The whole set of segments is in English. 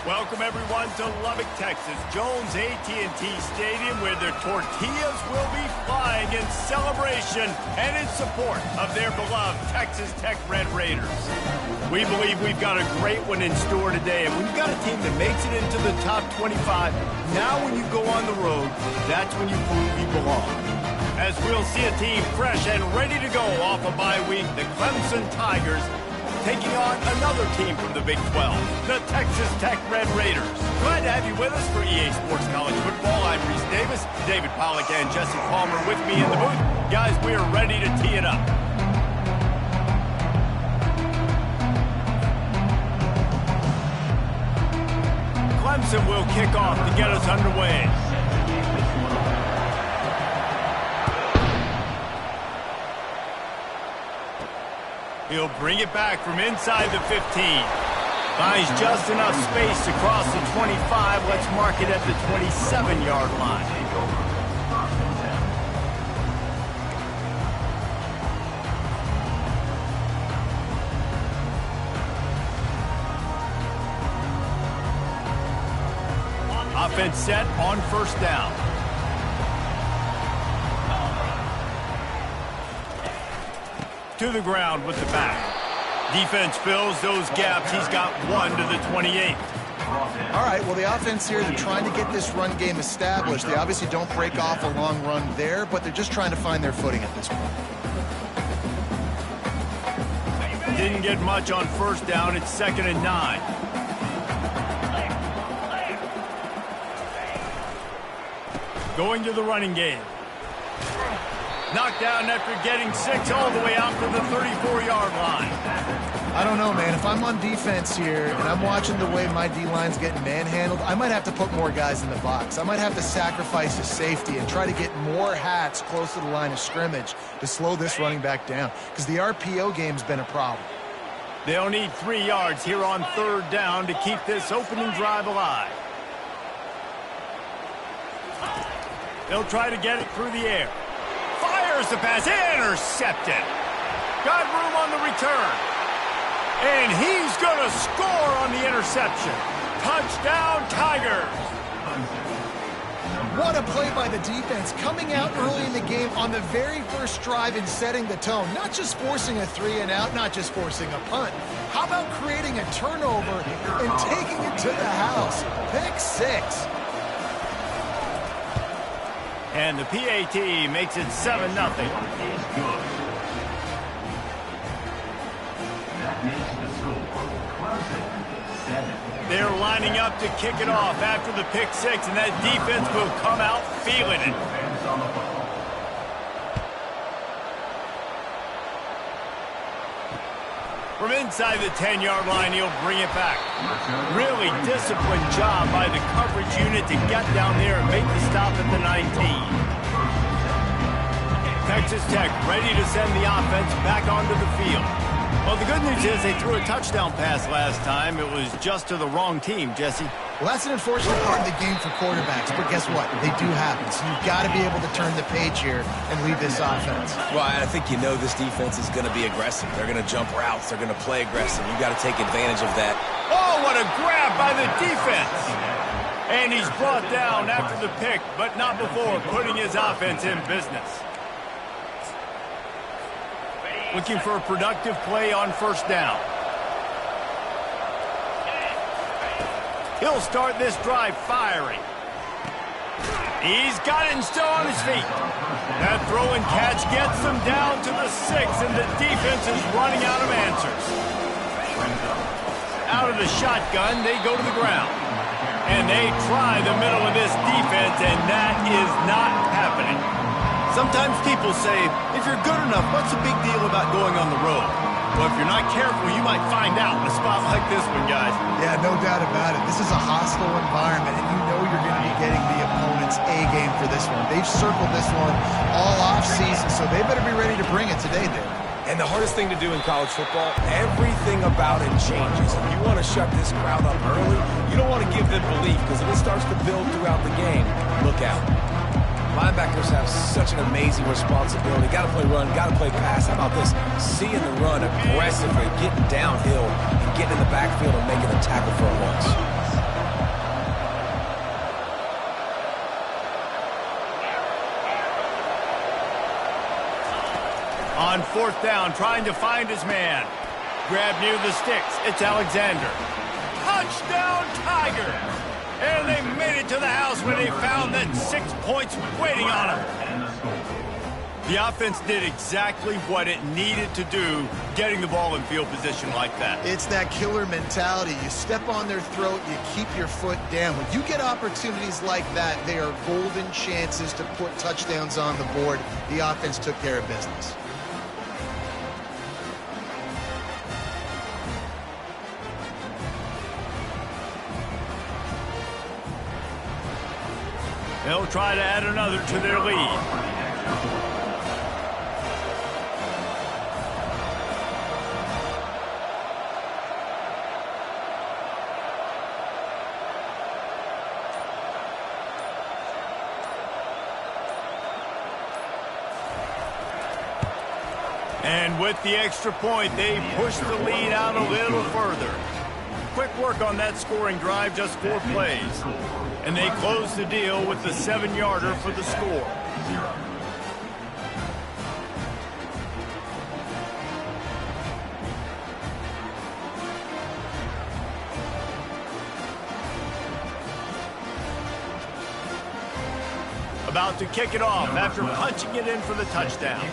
Welcome, everyone, to Lubbock, Texas, Jones AT&T Stadium, where their tortillas will be flying in celebration and in support of their beloved Texas Tech Red Raiders. We believe we've got a great one in store today, and when you've got a team that makes it into the top 25, now when you go on the road, that's when you prove you belong. As we'll see a team fresh and ready to go off a bye week, the Clemson Tigers taking on another team from the Big 12, the Texas Tech Red Raiders. Glad to have you with us for EA Sports College Football. I'm Reese Davis, David Pollack, and Jesse Palmer with me in the booth. Guys, we are ready to tee it up. Clemson will kick off to get us underway. He'll bring it back from inside the 15. Finds just enough space to cross the 25. Let's mark it at the 27-yard line. Offense set on first down. To the ground with the back. Defense fills those gaps. He's got one to the 28. All right, well, the offense here, they're trying to get this run game established. They obviously don't break off a long run there, but they're just trying to find their footing at this point. Didn't get much on first down. It's 2nd and 9. Going to the running game. Knocked down after getting 6 all the way out to the 34-yard line. I don't know, man. If I'm on defense here and I'm watching the way my D-line's getting manhandled, I might have to put more guys in the box. I might have to sacrifice a safety and try to get more hats close to the line of scrimmage to slow this running back down, because the RPO game's been a problem. They'll need 3 yards here on 3rd down to keep this opening drive alive. They'll try to get it through the air. Fires the pass, intercepted. Got room on the return. And he's going to score on the interception. Touchdown, Tigers. What a play by the defense, coming out early in the game on the very first drive and setting the tone. Not just forcing a 3-and-out, not just forcing a punt. How about creating a turnover and taking it to the house? Pick 6. And the PAT makes it 7-0. They're lining up to kick it off after the pick 6, and that defense will come out feeling it. From inside the 10-yard line, he'll bring it back. Really disciplined job by the coverage unit to get down there and make the stop at the 19. Texas Tech ready to send the offense back onto the field. Well, the good news is they threw a touchdown pass last time. It was just to the wrong team, Jesse. Well, that's an unfortunate part of the game for quarterbacks, but guess what? They do happen, so you've got to be able to turn the page here and lead this offense. Well, I think you know this defense is going to be aggressive. They're going to jump routes. They're going to play aggressive. You've got to take advantage of that. Oh, what a grab by the defense! And he's brought down after the pick, but not before putting his offense in business. Looking for a productive play on first down. He'll start this drive firing. He's got it and still on his feet. That throw and catch gets them down to the 6, and the defense is running out of answers. Out of the shotgun, they go to the ground. And they try the middle of this defense, and that is not happening. Sometimes people say, if you're good enough, what's the big deal about going on the road? Well, if you're not careful, you might find out in a spot like this one, guys. Yeah, no doubt about it. This is a hostile environment, and you know you're going to be getting the opponent's A game for this one. They've circled this one all off-season, so they better be ready to bring it today, Dave. And the hardest thing to do in college football, everything about it changes. If you want to shut this crowd up early, you don't want to give them belief, because if it starts to build throughout the game, look out. Linebackers have such an amazing responsibility. Got to play run, got to play pass. How about this? Seeing the run aggressively, getting downhill, and getting in the backfield and making a tackle for a loss. On fourth down, trying to find his man. Grab near the sticks. It's Alexander. Touchdown, Tiger! And they made it to the house when they found that 6 points waiting on them. The offense did exactly what it needed to do, getting the ball in field position like that. It's that killer mentality. You step on their throat, you keep your foot down. When you get opportunities like that, they are golden chances to put touchdowns on the board. The offense took care of business. They'll try to add another to their lead. And with the extra point, they push the lead out a little further. Quick work on that scoring drive, just 4 plays. And they close the deal with the 7-yarder for the score. About to kick it off after punching it in for the touchdown.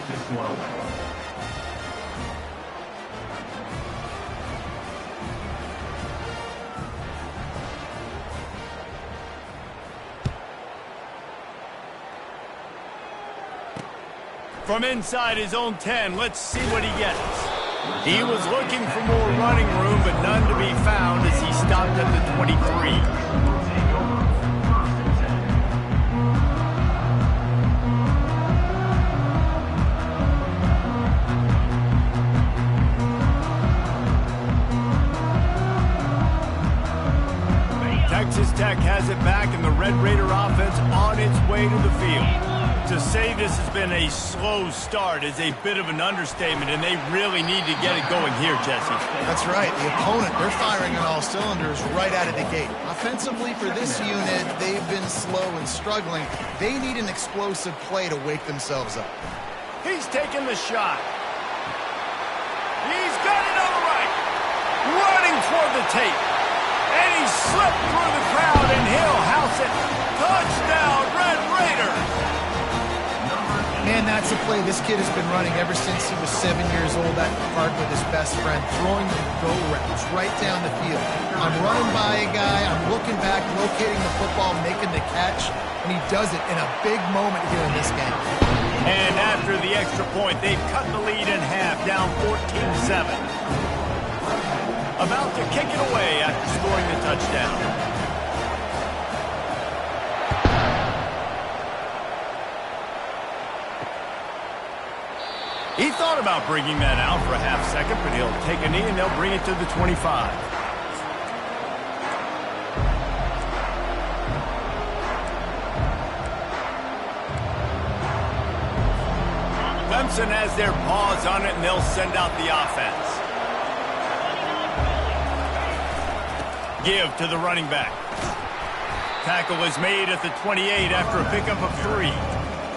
From inside his own 10, let's see what he gets. He was looking for more running room, but none to be found as he stopped at the 23. Texas Tech has it back, and the Red Raider offense on its way to the field. To say this has been a slow start is a bit of an understatement, and they really need to get it going here, Jesse. That's right. The opponent, they're firing on all cylinders right out of the gate. Offensively for this unit, they've been slow and struggling. They need an explosive play to wake themselves up. He's taking the shot. He's got it on the right. Running toward the tape. And he slipped through the crowd, and he'll house it. Touchdown, Red Raider. Man, that's a play this kid has been running ever since he was 7 years old at the park with his best friend, throwing the go routes right down the field. I'm running by a guy, I'm looking back, locating the football, making the catch, and he does it in a big moment here in this game. And after the extra point, they've cut the lead in half, down 14-7. About to kick it away after scoring the touchdown. He thought about bringing that out for a half second, but he'll take a knee and they'll bring it to the 25. Clemson has their paws on it, and they'll send out the offense. Give to the running back. Tackle is made at the 28 after a pickup of 3.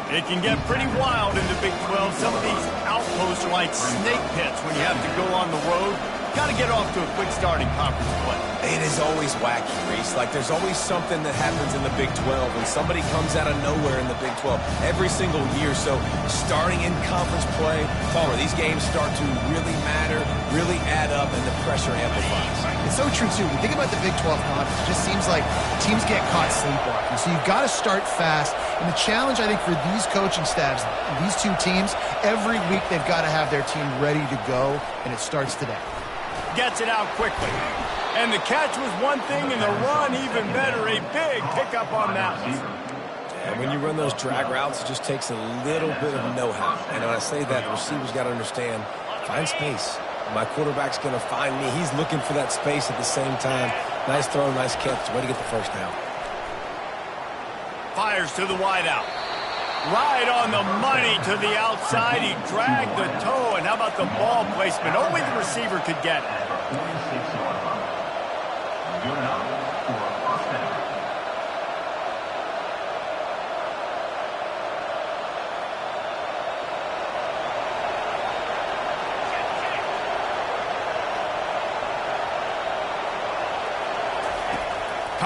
It can get pretty wild in the Big 12. Some of these outposts are like snake pits when you have to go on the road. Got to get off to a quick start in conference play. It is always wacky, Reese. Like, there's always something that happens in the Big 12, and somebody comes out of nowhere in the Big 12 every single year. So, starting in conference play, Palmer, these games start to really matter, really add up, and the pressure amplifies. It's so true, too. When you think about the Big 12 conference, it just seems like teams get caught sleepwalking. So, you've got to start fast. And the challenge, I think, for these coaching staffs, these two teams, every week they've got to have their team ready to go, and it starts today. Gets it out quickly. And the catch was one thing, and the run even better. A big pickup on that one. And when you run those drag routes, it just takes a little bit of know-how. And when I say that, the receiver's got to understand, find space. My quarterback's going to find me. He's looking for that space at the same time. Nice throw, nice catch. Way to get the first down. Fires to the wideout. Right on the money to the outside. He dragged the toe, and how about the ball placement? Only the receiver could get it.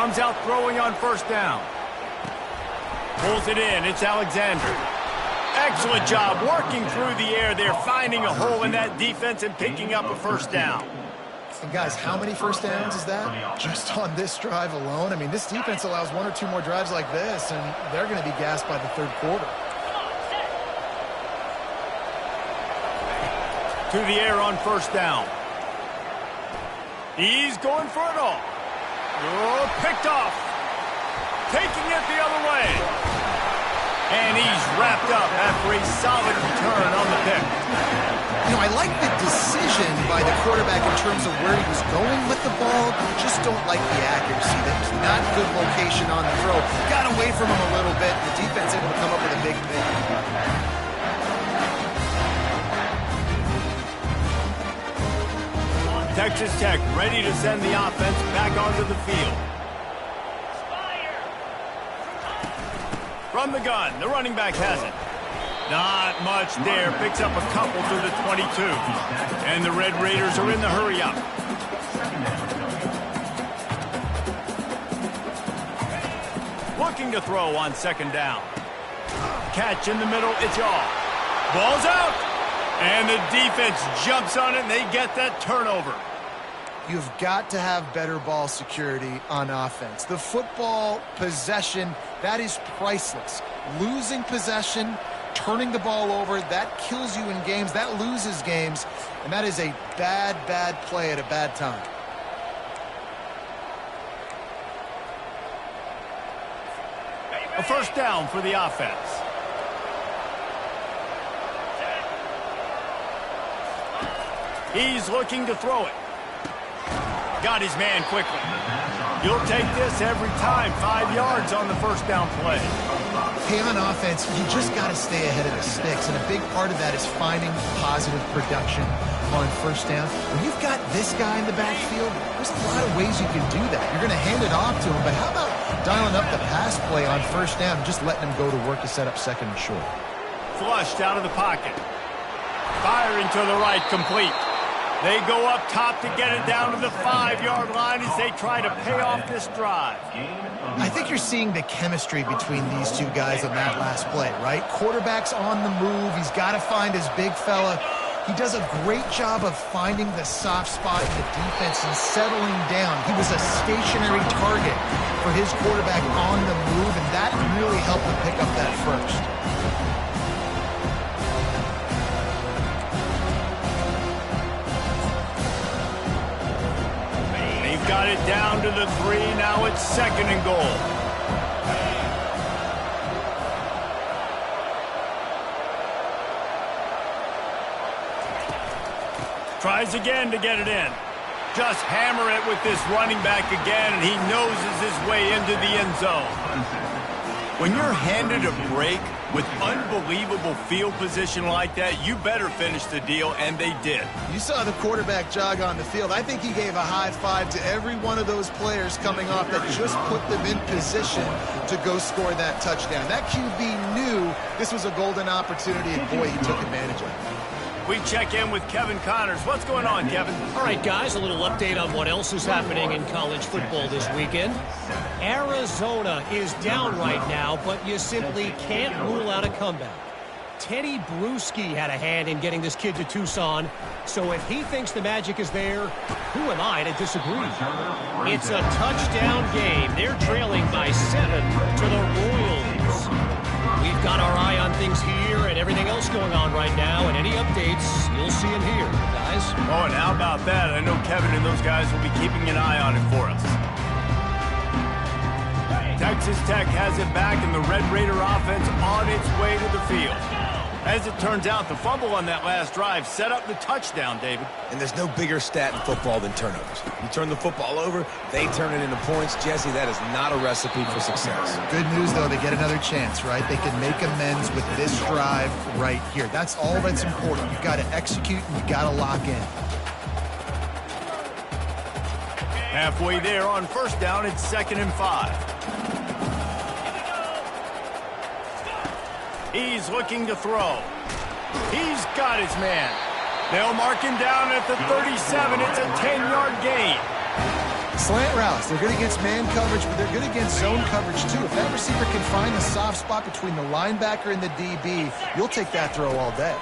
Comes out throwing on first down. Pulls it in. It's Alexander. Excellent job working through the air there, finding a hole in that defense and picking up a first down. And guys, how many first downs is that? Just on this drive alone? I mean, this defense allows one or two more drives like this, and they're going to be gassed by the third quarter. To the air on first down. He's going for it all. Oh, picked off. Taking it the other way. And he's wrapped up after a solid return on the pick. You know, I like the decision by the quarterback in terms of where he was going with the ball. Just don't like the accuracy. That was not good location on the throw. Got away from him a little bit. The defense able to come up with a big pick. Texas Tech ready to send the offense back onto the field. From the gun, the running back has it. Not much there. Picks up a couple to the 22. And the Red Raiders are in the hurry-up. Looking to throw on second down. Catch in the middle. It's off. Ball's out. And the defense jumps on it, and they get that turnover. You've got to have better ball security on offense. The football possession, that is priceless. Losing possession, turning the ball over, that kills you in games. That loses games. And that is a bad, bad play at a bad time. A first down for the offense. He's looking to throw it. Got his man quickly. You'll take this every time. 5 yards on the first down play. Hey, on offense, you just got to stay ahead of the sticks, and a big part of that is finding positive production on first down. When you've got this guy in the backfield, there's a lot of ways you can do that. You're going to hand it off to him, but how about dialing up the pass play on first down and just letting him go to work to set up second and short? Flushed out of the pocket. Firing to the right, complete. They go up top to get it down to the 5-yard line as they try to pay off this drive. I think you're seeing the chemistry between these two guys on that last play, right? Quarterback's on the move. He's got to find his big fella. He does a great job of finding the soft spot in the defense and settling down. He was a stationary target for his quarterback on the move, and that really helped him pick up that first. Got it down to the 3. Now it's second and goal. Tries again to get it in. Just hammer it with this running back again, and he noses his way into the end zone. When you're handed a break with unbelievable field position like that, you better finish the deal, and they did. You saw the quarterback jog on the field. I think he gave a high five to every one of those players coming off that just put them in position to go score that touchdown. That QB knew this was a golden opportunity, and boy, he took advantage of it. We check in with Kevin Connors. What's going on, Kevin? All right, guys, a little update on what else is happening in college football this weekend. Arizona is down right now, but you simply can't rule out a comeback. Teddy Bruschi had a hand in getting this kid to Tucson, so if he thinks the magic is there, who am I to disagree? It's a touchdown game. They're trailing by 7 to the Royals. We've got our eye on things here and everything else going on right now, and any updates you'll see and hear, guys. Oh, and how about that? I know Kevin and those guys will be keeping an eye on it for us. Texas Tech has it back, and the Red Raider offense on its way to the field. As it turns out, the fumble on that last drive set up the touchdown, David. And there's no bigger stat in football than turnovers. You turn the football over, they turn it into points. Jesse, that is not a recipe for success. Good news, though, they get another chance, right? They can make amends with this drive right here. That's all that's important. You've got to execute, and you've got to lock in. Halfway there on first down, it's 2nd and 5. He's looking to throw. He's got his man. They'll mark him down at the 37. It's a 10-yard gain. Slant routes, they're good against man coverage, but they're good against zone coverage too. If that receiver can find the soft spot between the linebacker and the DB, you'll take that throw all day.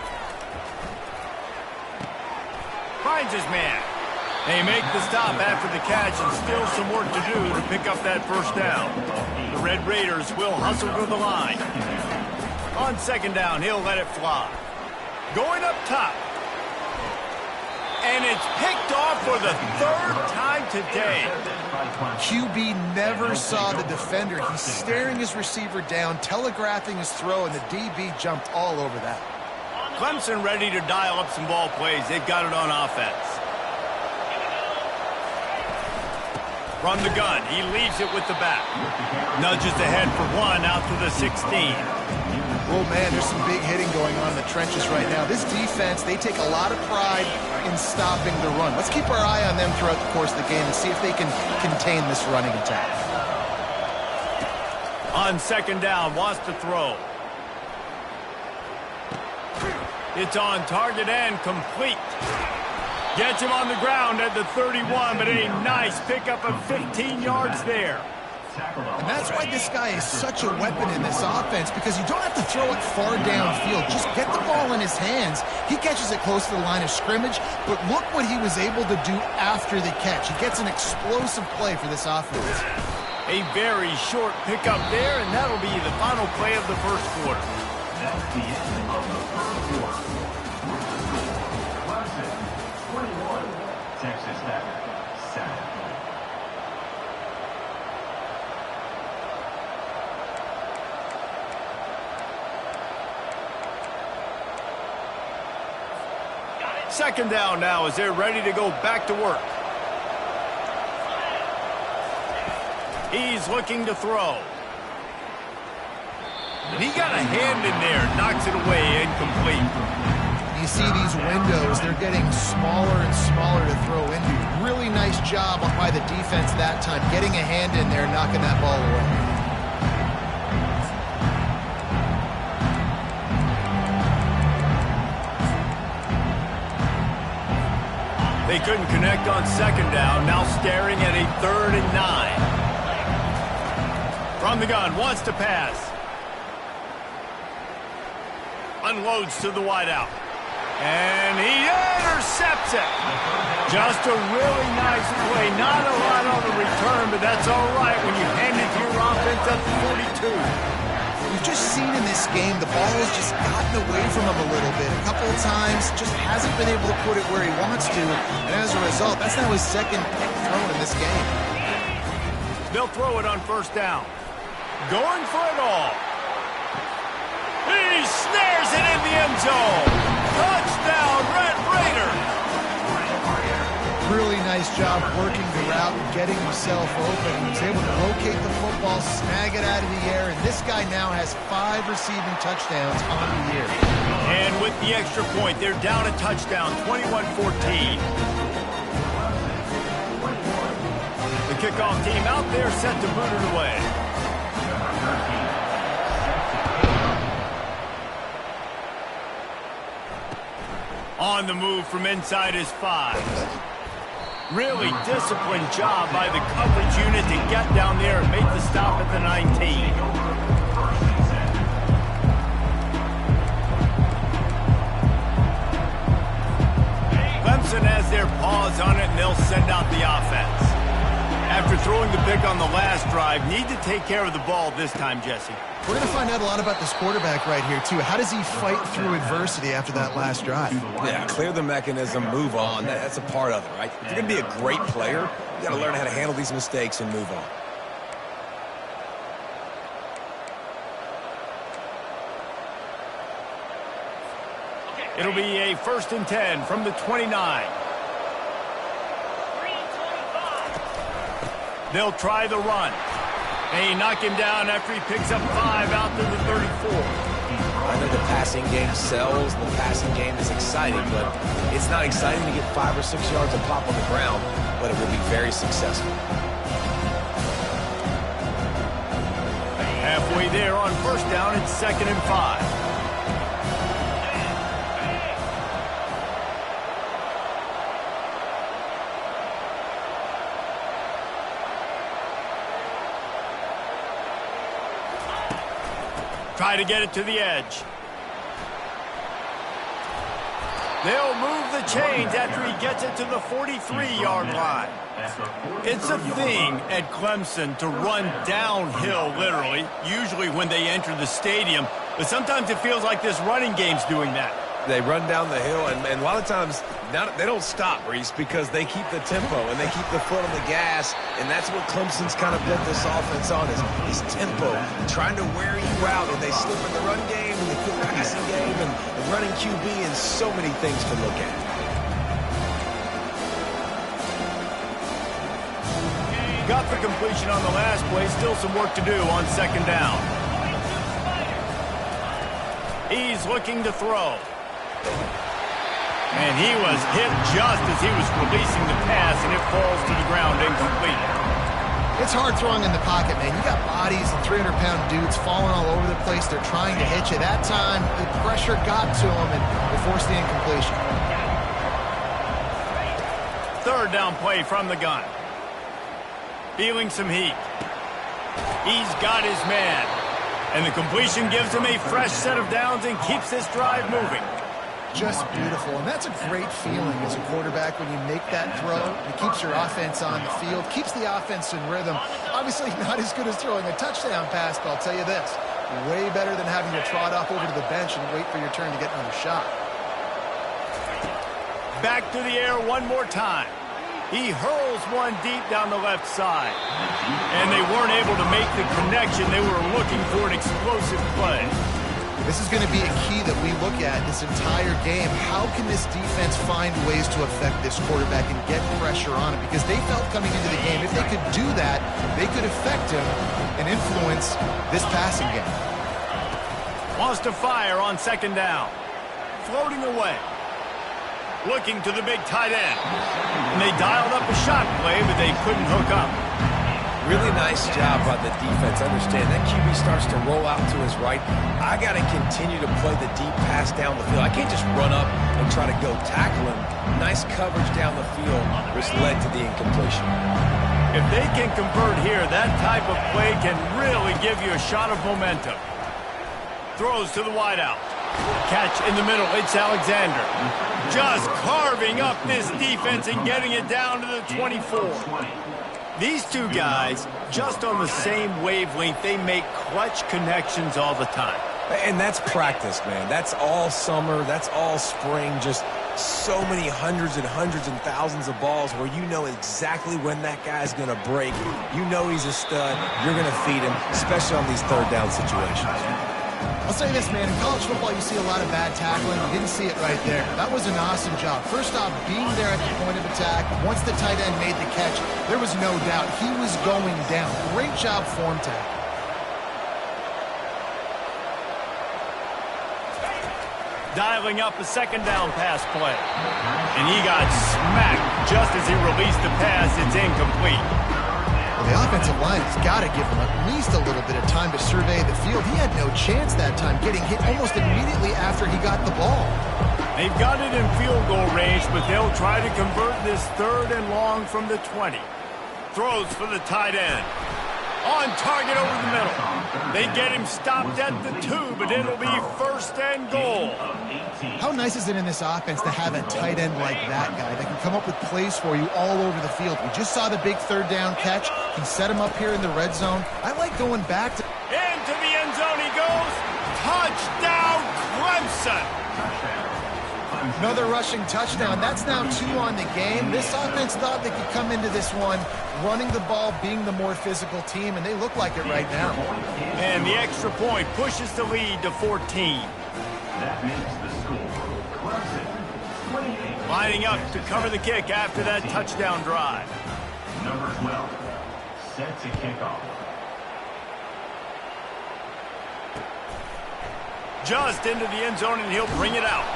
Finds his man. They make the stop after the catch and still some work to do to pick up that first down. The Red Raiders will hustle to the line. On second down, he'll let it fly. Going up top. And it's picked off for the third time today. QB never saw the defender. He's staring his receiver down, telegraphing his throw, and the DB jumped all over that. Clemson ready to dial up some ball plays. They've got it on offense. From the gun, he leaves it with the back. Nudges ahead for one out to the 16. Oh, man, there's some big hitting going on in the trenches right now. This defense, they take a lot of pride in stopping the run. Let's keep our eye on them throughout the course of the game and see if they can contain this running attack. On second down, wants to throw. It's on target and complete. Gets him on the ground at the 31, but a nice pickup of 15 yards there. And that's why this guy is such a weapon in this offense, because you don't have to throw it far downfield. Just get the ball in his hands. He catches it close to the line of scrimmage, but look what he was able to do after the catch. He gets an explosive play for this offense. A very short pickup there, and that'll be the final play of the first quarter. That's the end of the first quarter. Clemson, 21, Texas Tech, 7. Second down now as they're ready to go back to work. He's looking to throw. And he got a hand in there, knocks it away, incomplete. You see these windows, they're getting smaller and smaller to throw into. Really nice job by the defense that time, getting a hand in there, knocking that ball away. They couldn't connect on second down, now staring at a 3rd and 9. From the gun, wants to pass. Unloads to the wideout. And he intercepts it. Just a really nice play. Not a lot on the return, but that's all right when you hand it to your offense at the 42. We've just seen in this game the ball has just gotten away from him a little bit. A couple of times, just hasn't been able to put it where he wants to. And as a result, that's now his second pick thrown in this game. They'll throw it on first down. Going for it all. He snares it in the end zone. Touchdown, Red Raider. Really nice job working the route and getting himself open. He was able to locate the football, snag it out of the air, and this guy now has 5 receiving touchdowns on the year. And with the extra point, they're down a touchdown, 21-14. The kickoff team out there set to boot it away. On the move from inside his 5. Really disciplined job by the coverage unit to get down there and make the stop at the 19. Clemson has their paws on it, and they'll send out the offense. After throwing the pick on the last drive, need to take care of the ball this time, Jesse. We're going to find out a lot about this quarterback right here, too. How does he fight through adversity after that last drive? Yeah, clear the mechanism, move on. That's a part of it, right? If you're going to be a great player, you got to learn how to handle these mistakes and move on. It'll be a 1st and 10 from the 29. They'll try the run. They knock him down after he picks up 5 out to the 34. I know the passing game sells, the passing game is exciting, but it's not exciting to get 5 or 6 yards of pop on the ground, but it will be very successful. Halfway there on first down, it's 2nd and 5. Try to get it to the edge. They'll move the chains after he gets it to the 43-yard line. It's a thing at Clemson to run downhill, literally, usually when they enter the stadium. But sometimes it feels like this running game's doing that. They run down the hill, and a lot of times they don't stop, Reese, because they keep the tempo and they keep the foot on the gas, and that's what Clemson's kind of built this offense on, is tempo, trying to wear you out, and they slip in the run game, and the quick passing game, and the running QB, and so many things to look at. Got the completion on the last play, still some work to do on second down. He's looking to throw. And he was hit just as he was releasing the pass, and it falls to the ground incomplete. It's hard throwing in the pocket, man. You got bodies and 300-pound dudes falling all over the place. They're trying to hit you. That time, the pressure got to him, and they forced the incompletion. Third down play from the gun. Feeling some heat. He's got his man. And the completion gives him a fresh set of downs and keeps this drive moving. Just beautiful. And that's a great feeling as a quarterback when you make that throw. It keeps your offense on the field, keeps the offense in rhythm. Obviously not as good as throwing a touchdown pass, but I'll tell you this, way better than having to trot off over to the bench and wait for your turn to get another shot. Back to the air one more time. He hurls one deep down the left side. And they weren't able to make the connection. They were looking for an explosive play. This is going to be a key that we look at this entire game. How can this defense find ways to affect this quarterback and get pressure on him? Because they felt coming into the game, if they could do that, they could affect him and influence this passing game. Wants to fire on second down. Floating away. Looking to the big tight end. And they dialed up a shot play, but they couldn't hook up. Really nice job by the defense. Understand that QB starts to roll out to his right. I got to continue to play the deep pass down the field. I can't just run up and try to go tackle him. Nice coverage down the field, which led to the incompletion. If they can convert here, that type of play can really give you a shot of momentum. Throws to the wideout. Catch in the middle. It's Alexander. Just carving up this defense and getting it down to the 24. These two guys, just on the same wavelength, they make clutch connections all the time. And that's practice, man. That's all summer. That's all spring. Just so many hundreds and thousands of balls where you know exactly when that guy's going to break. You know he's a stud. You're going to feed him, especially on these third down situations. I'll say this, man. In college football, you see a lot of bad tackling. You didn't see it right there. That was an awesome job. First off, being there at the point of attack. Once the tight end made the catch, there was no doubt he was going down. Great job form tackle. Dialing up a second down pass play. And he got smacked just as he released the pass. It's incomplete. Well, the offensive line has got to give him at least a little bit of time to survey the field. He had no chance that time, getting hit almost immediately after he got the ball. They've got it in field goal range, but they'll try to convert this third and long from the 20. Throws for the tight end. On target over the middle. They get him stopped at the 2, but it'll be first and goal. How nice is it in this offense to have a tight end like that guy that can come up with plays for you all over the field? We just saw the big third down catch. Can set him up here in the red zone. I like going back to... Into the end zone he goes. Touchdown, Clemson. Another rushing touchdown. That's now 2 on the game. This offense thought they could come into this one running the ball, being the more physical team, and they look like it right now. And the extra point pushes the lead to 14. That makes the score Clemson 28. Lining up to cover the kick after that touchdown drive. Number 12, set to kick off. Just into the end zone, and he'll bring it out.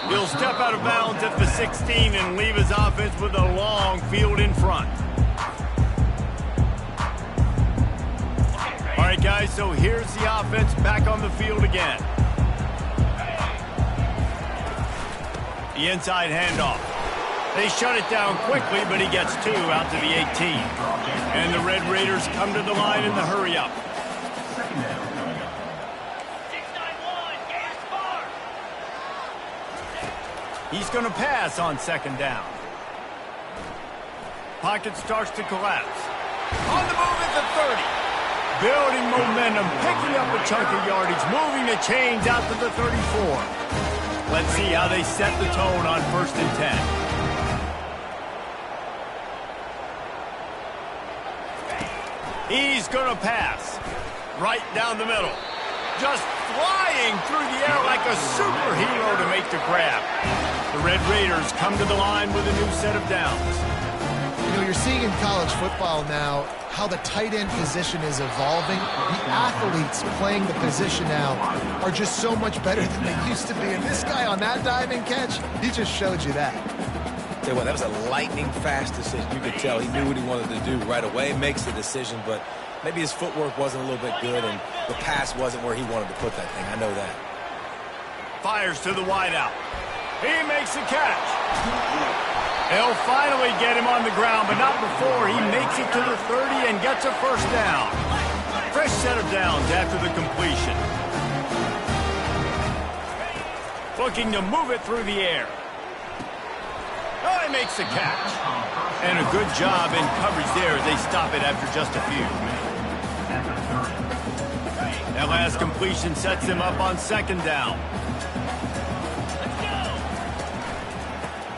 He'll step out of bounds at the 16 and leave his offense with a long field in front. All right, guys, so here's the offense back on the field again. The inside handoff. They shut it down quickly, but he gets 2 out to the 18. And the Red Raiders come to the line in the hurry-up. He's going to pass on second down. Pocket starts to collapse. On the move at the 30. Building momentum, picking up a chunk of yardage, moving the chains out to the 34. Let's see how they set the tone on 1st and 10. He's going to pass. Right down the middle. Just flying through the air like a superhero to make the grab. The Red Raiders come to the line with a new set of downs. You know, you're seeing in college football now how the tight end position is evolving. The athletes playing the position now are just so much better than they used to be. And this guy on that diving catch, he just showed you that. Tell you what, that was a lightning-fast decision. You could tell he knew what he wanted to do right away, makes the decision, but maybe his footwork wasn't a little bit good, and the pass wasn't where he wanted to put that thing. I know that. Fires to the wideout. He makes the catch. They'll finally get him on the ground, but not before he makes it to the 30 and gets a first down. Fresh set of downs after the completion. Looking to move it through the air. Oh, he makes the catch. And a good job in coverage there as they stop it after just a few. That last completion sets him up on second down.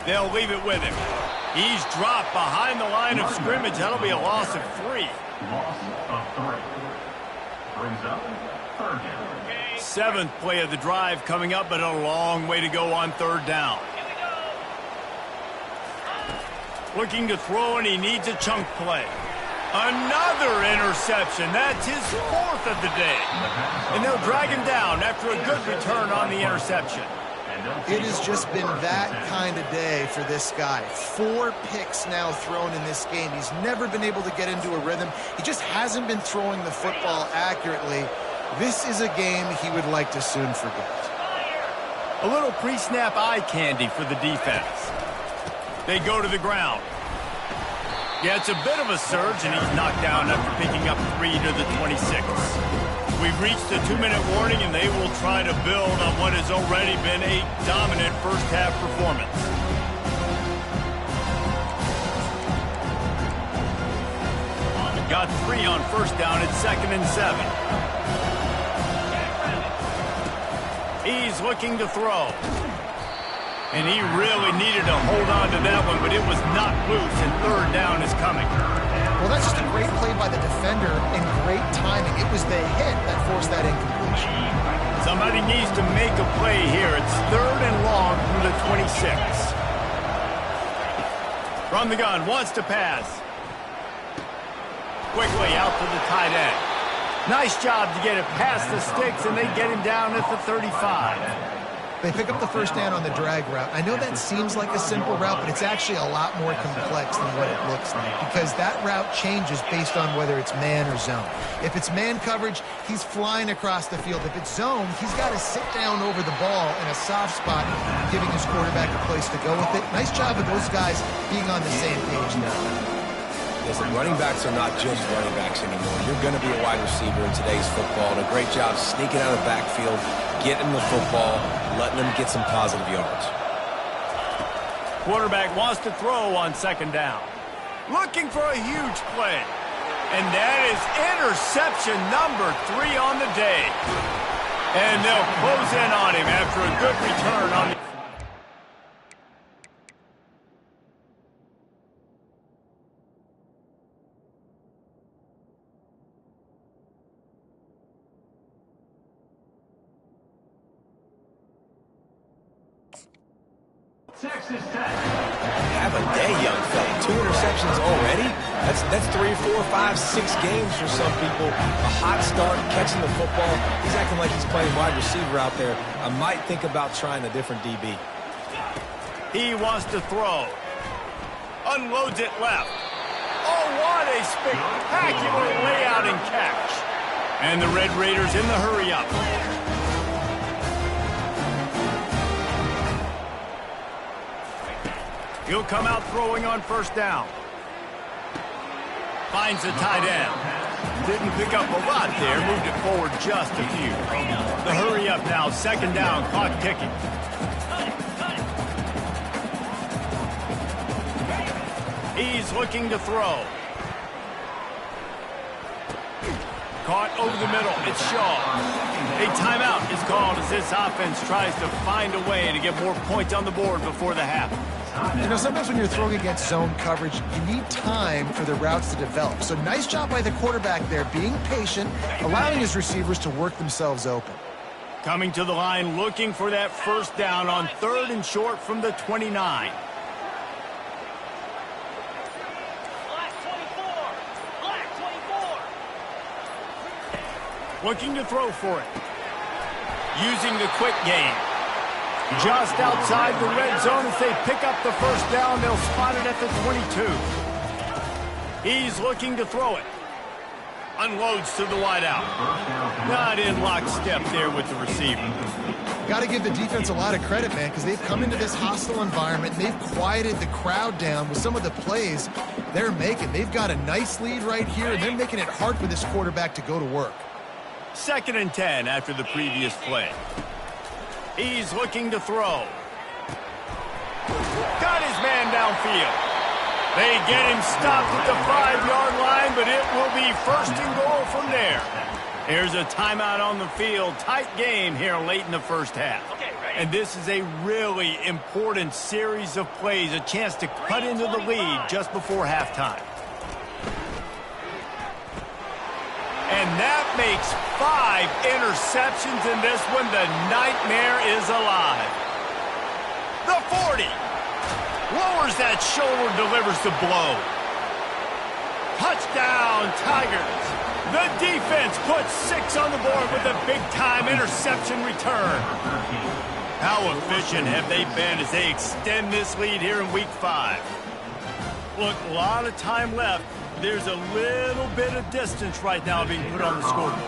They'll leave it with him. He's dropped behind the line of scrimmage. That'll be a loss of 3. Loss of 3. Brings up 3rd down. 7th play of the drive coming up, but a long way to go on 3rd down. Looking to throw, and he needs a chunk play. Another interception. That's his 4th of the day. And they'll drag him down after a good return on the interception. It has just been that kind of day for this guy. 4 picks now thrown in this game. He's never been able to get into a rhythm. He just hasn't been throwing the football accurately. This is a game he would like to soon forget. A little pre-snap eye candy for the defense. They go to the ground. Yeah, it's a bit of a surge, and he's knocked down after picking up 3 to the 26. We've reached the 2-minute warning, and they will try to build on what has already been a dominant first-half performance. Got 3 on first down at 2nd and 7. He's looking to throw. And he really needed to hold on to that one, but it was not loose, and 3rd down is coming. Well, that's just a great play by the defender and great timing. It was the hit that forced that incompletion. Somebody needs to make a play here. It's 3rd and long from the 26. From the gun, wants to pass. Quickly out to the tight end. Nice job to get it past the sticks, and they get him down at the 35. They pick up the first down on the drag route. I know that seems like a simple route, but it's actually a lot more complex than what it looks like, because that route changes based on whether it's man or zone. If it's man coverage, he's flying across the field. If it's zone, he's got to sit down over the ball in a soft spot, giving his quarterback a place to go with it. Nice job of those guys being on the same page now. Listen, running backs are not just running backs anymore. You're going to be a wide receiver in today's football, and a great job sneaking out of the backfield, getting the football, letting them get some positive yards. Quarterback wants to throw on 2nd down. Looking for a huge play. And that is interception number 3 on the day. And they'll close in on him after a good return on the... Texas Tech. Have a day, young fella. 2 interceptions already? That's 3, 4, 5, 6 games for some people. A hot start, catching the football. He's acting like he's playing wide receiver out there. I might think about trying a different DB. He wants to throw. Unloads it left. Oh, what a spectacular layout and catch. And the Red Raiders in the hurry-up. He'll come out throwing on 1st down. Finds the tight end. Didn't pick up a lot there. Moved it forward just a few. The hurry up now. 2nd down. Clock ticking. He's looking to throw. Caught over the middle. It's Shaw. A timeout is called as this offense tries to find a way to get more points on the board before the half. You know, sometimes when you're throwing against zone coverage, you need time for the routes to develop. So nice job by the quarterback there, being patient, allowing his receivers to work themselves open. Coming to the line, looking for that first down on 3rd and short from the 29. Looking to throw for it. Using the quick game. Just outside the red zone as they pick up the first down. They'll spot it at the 22. He's looking to throw it. Unloads to the wideout. Not in lockstep there with the receiver. Got to give the defense a lot of credit, man, because they've come into this hostile environment. And they've quieted the crowd down with some of the plays they're making. They've got a nice lead right here, and they're making it hard for this quarterback to go to work. 2nd and 10 after the previous play. He's looking to throw. Got his man downfield. They get him stopped at the 5-yard line, but it will be 1st and goal from there. Here's a timeout on the field. Tight game here late in the first half. And this is a really important series of plays, a chance to cut into the lead just before halftime. And that makes 5 interceptions in this one. The nightmare is alive. The 40. Lowers that shoulder, delivers the blow. Touchdown, Tigers. The defense puts 6 on the board with a big-time interception return. How efficient have they been as they extend this lead here in Week 5? Look, a lot of time left. There's a little bit of distance right now being put on the scoreboard.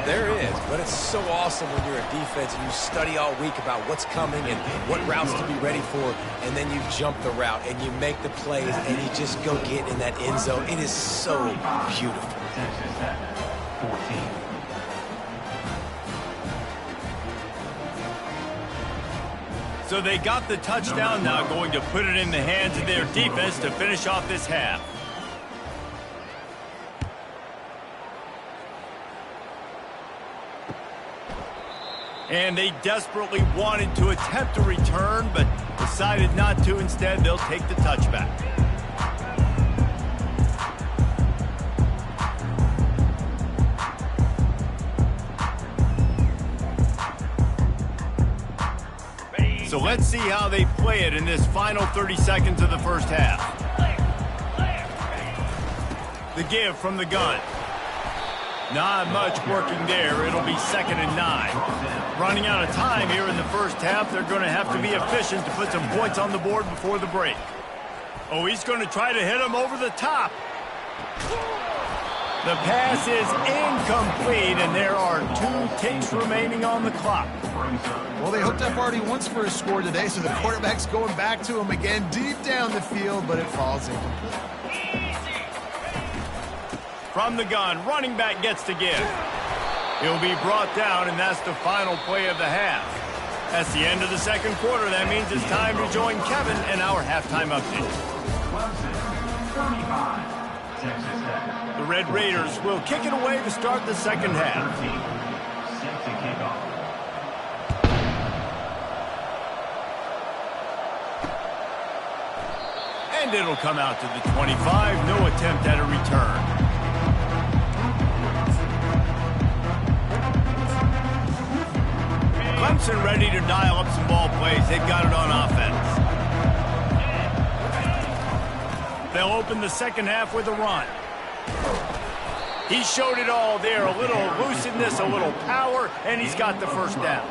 There is, but it's so awesome when you're a defense and you study all week about what's coming and what routes to be ready for, and then you jump the route and you make the plays and you just go get in that end zone. It is so beautiful. Texas Tech, 14. So they got the touchdown, now going to put it in the hands of their defense to finish off this half. And they desperately wanted to attempt a return, but decided not to. Instead, they'll take the touchback. So let's see how they play it in this final 30 seconds of the first half. The give from the gun. Not much working there. It'll be 2nd and 9. Running out of time here in the first half. They're going to have to be efficient to put some points on the board before the break. Oh, he's going to try to hit him over the top. The pass is incomplete, and there are 2 ticks remaining on the clock. Well, they hooked up already once for a score today, so the quarterback's going back to him again deep down the field, but it falls incomplete. From the gun, running back gets to give. He'll be brought down, and that's the final play of the half. That's the end of the second quarter. That means it's time to join Kevin and our halftime update. 35, Texas Tech. The Red Raiders will kick it away to start the second half. Set to kick off. And it'll come out to the 25. No attempt at a return. Clemson ready to dial up some ball plays. They've got it on offense. They'll open the second half with a run. He showed it all there. A little elusiveness, a little power, and he's got the first down.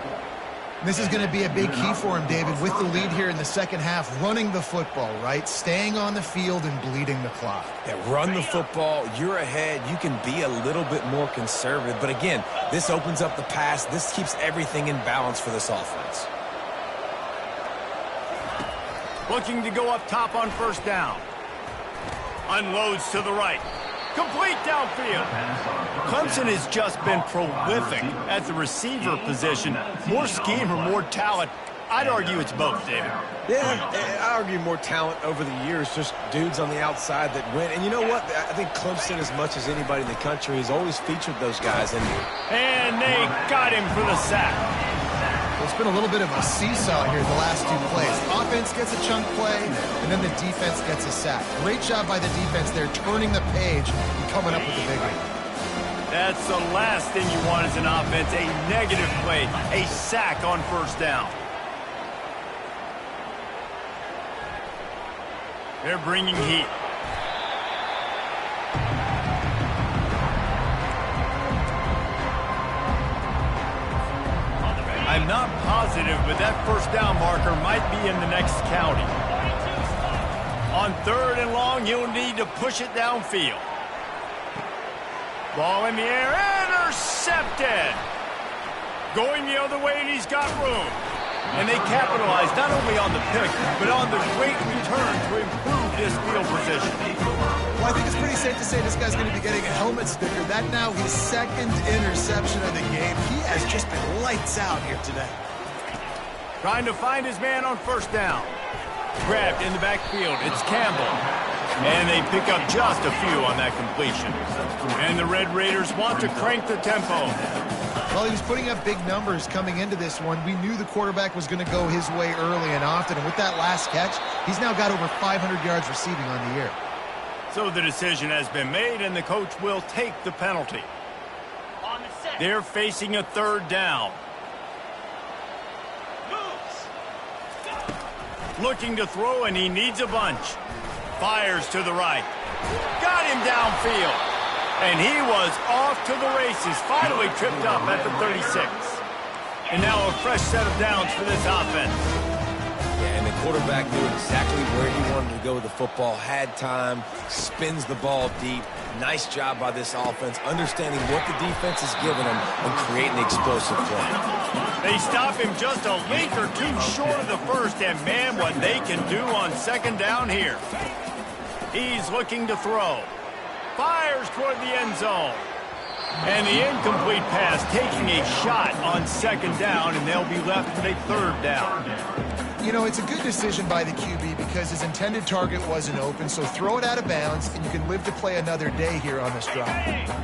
This is going to be a big key for him, David, with the lead here in the second half, running the football, right? Staying on the field and bleeding the clock. Yeah, run the football. You're ahead. You can be a little bit more conservative. But again, this opens up the pass. This keeps everything in balance for this offense. Looking to go up top on first down. Unloads to the right. Complete downfield. Clemson has just been prolific at the receiver position. More scheme or more talent. I'd argue it's both, David. Yeah, I argue more talent over the years, just dudes on the outside that win. And you know what? I think Clemson, as much as anybody in the country, has always featured those guys. And they got him for the sack. It's been a little bit of a seesaw here the last two plays. Offense gets a chunk play, and then the defense gets a sack. Great job by the defense there, turning the page and coming up with the big one. That's the last thing you want as an offense, a negative play, a sack on first down. They're bringing heat. I'm not positive, but that first down marker might be in the next county. On 3rd and long, he'll need to push it downfield. Ball in the air, intercepted. Going the other way, and he's got room. And they capitalize not only on the pick, but on the great return to improve this field position. Well, I think it's pretty safe to say this guy's going to be getting a helmet sticker. That now his second interception of the game. He has just been lights out here today. Trying to find his man on first down. Grabbed in the backfield. It's Campbell. And they pick up just a few on that completion. And the Red Raiders want to crank the tempo. Well, he was putting up big numbers coming into this one. We knew the quarterback was going to go his way early and often. And with that last catch, he's now got over 500 yards receiving on the year. So the decision has been made, and the coach will take the penalty. They're facing a 3rd down. Looking to throw, and he needs a bunch. Fires to the right. Got him downfield. And he was off to the races. Finally tripped up at the 36. And now a fresh set of downs for this offense. yeah, and the quarterback knew exactly where he wanted to go with the football, had time, spins the ball deep. Nice job by this offense, understanding what the defense is giving them and creating the explosive play. They stop him just a link or two short of the first, and man, what they can do on 2nd down here. He's looking to throw. Fires toward the end zone. And the incomplete pass taking a shot on 2nd down, and they'll be left with a 3rd down. You know, it's a good decision by the QB because his intended target wasn't open, so throw it out of bounds, and you can live to play another day here on this drive.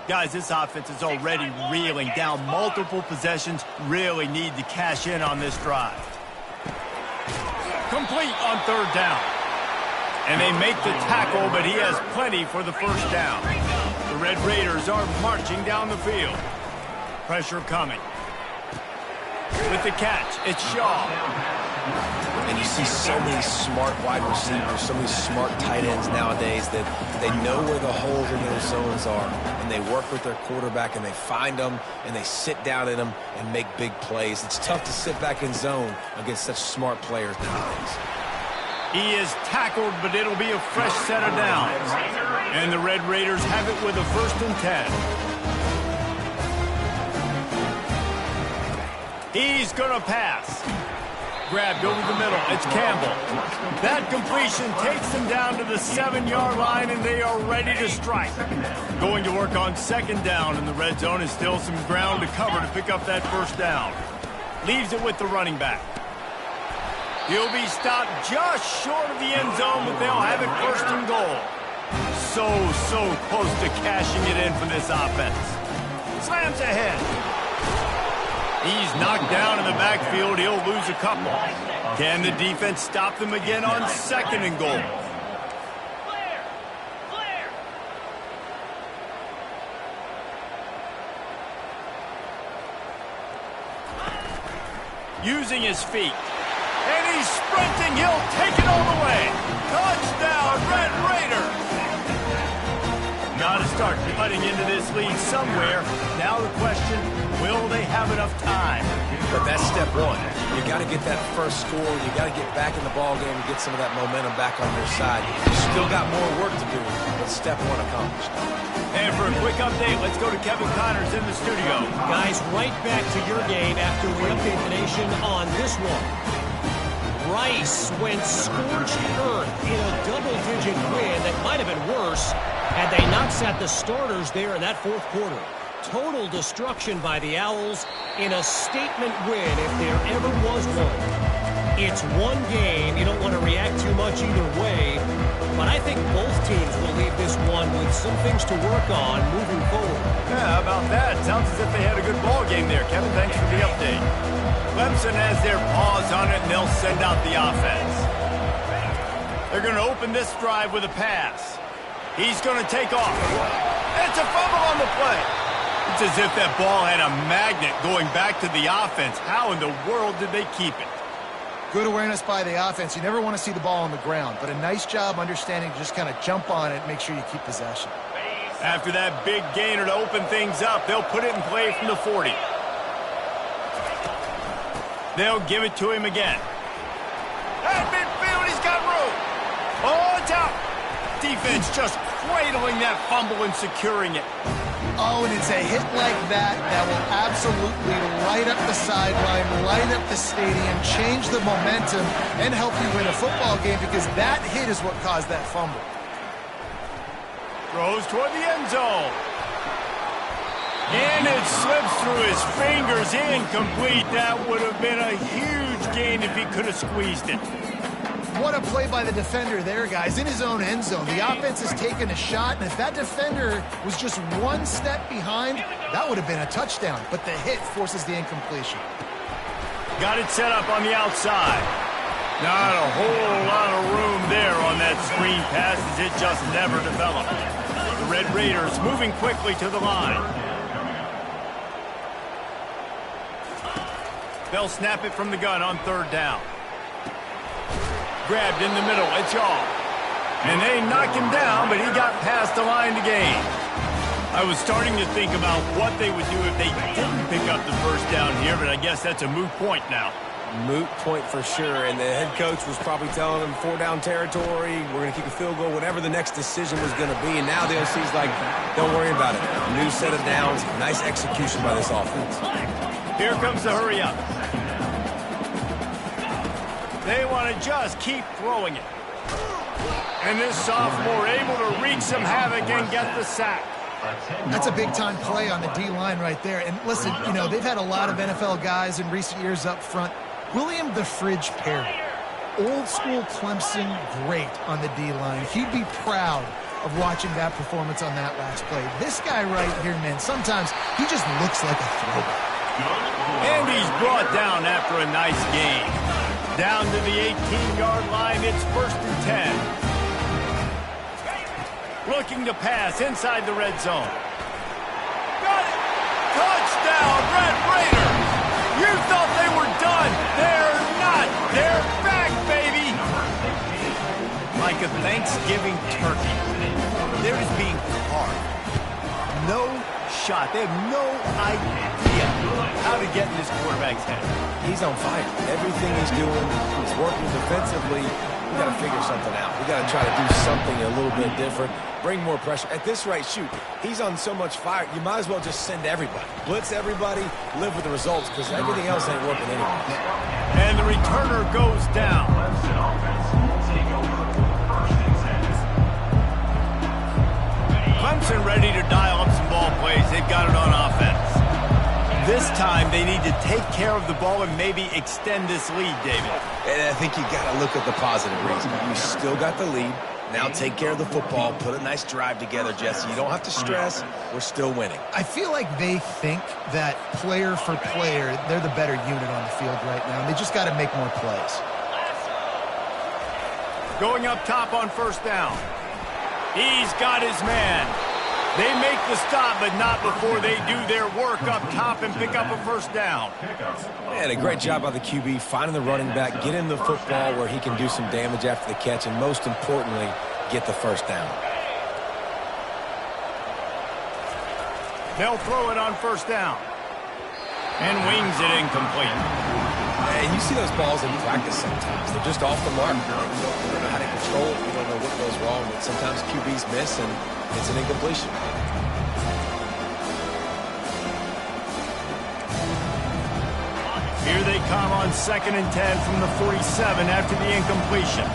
Guys, this offense is already reeling down multiple possessions. Really need to cash in on this drive. Complete on 3rd down. And they make the tackle, but he has plenty for the first down. The Red Raiders are marching down the field. Pressure coming. With the catch, it's Shaw. And you see so many smart wide receivers, so many smart tight ends nowadays that they know where the holes in their zones are, and they work with their quarterback, and they find them, and they sit down in them and make big plays. It's tough to sit back in zone against such smart players nowadays. He is tackled, but it'll be a fresh set of downs. And the Red Raiders have it with a 1st and 10. He's going to pass. Grabbed over the middle. It's Campbell. That completion takes them down to the 7-yard line, and they are ready to strike. Going to work on 2nd down, and the red zone is still some ground to cover to pick up that first down. Leaves it with the running back. He'll be stopped just short of the end zone, but they'll have it 1st and goal. So close to cashing it in for this offense. Slams ahead. He's knocked down in the backfield. He'll lose a couple. Can the defense stop them again on 2nd and goal? Using his feet. And he's sprinting. He'll take it all the way. Touchdown, Red Raiders. Got to start cutting into this lead somewhere. Now the question, will they have enough time? But that's step one. You got to get that first score. You got to get back in the ball game and get some of that momentum back on your side. You still got more work to do, but step one accomplished. And for a quick update, let's go to Kevin Connors in the studio. Guys, right back to your game after we update the nation on this one. Rice went scorched earth in a double-digit win that might have been worse had they not sat the starters there in that 4th quarter. Total destruction by the Owls in a statement win if there ever was one. It's one game. You don't want to react too much either way, but I think both teams will leave this one with some things to work on moving forward. Yeah, how about that? Sounds as if they had a good ball game there. Kevin, thanks for the update. Clemson has their paws on it, and they'll send out the offense. They're going to open this drive with a pass. He's going to take off. It's a fumble on the play. It's as if that ball had a magnet going back to the offense. How in the world did they keep it? Good awareness by the offense. You never want to see the ball on the ground, but a nice job understanding to just kind of jump on it and make sure you keep possession. After that big gainer to open things up, they'll put it in play from the 40. They'll give it to him again. At midfield, he's got room. Oh, it's out. Defense just cradling that fumble and securing it. Oh, and it's a hit like that that will absolutely light up the sideline, light up the stadium, change the momentum, and help you win a football game because that hit is what caused that fumble. Throws toward the end zone. And it slips through his fingers, incomplete. That would have been a huge gain if he could have squeezed it. What a play by the defender there, guys, in his own end zone. The offense has taken a shot, and if that defender was just one step behind, that would have been a touchdown. But the hit forces the incompletion. Got it set up on the outside. Not a whole lot of room there on that screen pass as it just never developed. The Red Raiders moving quickly to the line. They'll snap it from the gun on third down. Grabbed in the middle, it's all. And they knocked him down, but he got past the line to gain. I was starting to think about what they would do if they didn't pick up the first down here, but I guess that's a moot point now. Moot point for sure, and the head coach was probably telling them 4-down territory, we're going to kick a field goal, whatever the next decision was going to be, and now the OC's like, don't worry about it. New set of downs, nice execution by this offense. Here comes the hurry up. They want to just keep throwing it. And this sophomore able to wreak some havoc and get the sack. That's a big-time play on the D-line right there. And listen, you know, they've had a lot of NFL guys in recent years up front. William the Fridge Perry, old-school Clemson great on the D-line. He'd be proud of watching that performance on that last play. This guy right here, man, sometimes he just looks like a throwback. And he's brought down after a nice game. Down to the 18-yard line, it's 1st and 10. Looking to pass inside the red zone. Got it! Touchdown, Red Raiders! You thought they were done. They're not. They're back, baby! Like a Thanksgiving turkey. They're just being carved. No shot. They have no idea how to get in this quarterback's head. He's on fire. Everything he's doing, he's working defensively. We got to figure something out. We got to try to do something a little bit different, bring more pressure. At this rate, shoot, he's on so much fire, you might as well just send everybody. Blitz everybody, live with the results, because everything else ain't working anyway. And the returner goes down. Clemson ready to dial up some ball plays. They've got it on offense. This time, they need to take care of the ball and maybe extend this lead, David. And I think you got to look at the positive reason. You still got the lead. Now take care of the football. Put a nice drive together, Jesse. You don't have to stress. We're still winning. I feel like they think that player for player, they're the better unit on the field right now. They just got to make more plays. Going up top on 1st down. He's got his man. They make the stop, but not before they do their work up top and pick up a 1st down. Man, a great job by the QB, finding the running back, get him the football where he can do some damage after the catch, and most importantly, get the 1st down. They'll throw it on 1st down. And wings it incomplete. And you see those balls in practice sometimes. They're just off the mark. You don't know how to control it. You don't know what goes wrong. But sometimes QBs miss, and it's an incompletion. Here they come on 2nd and 10 from the 47 after the incompletion.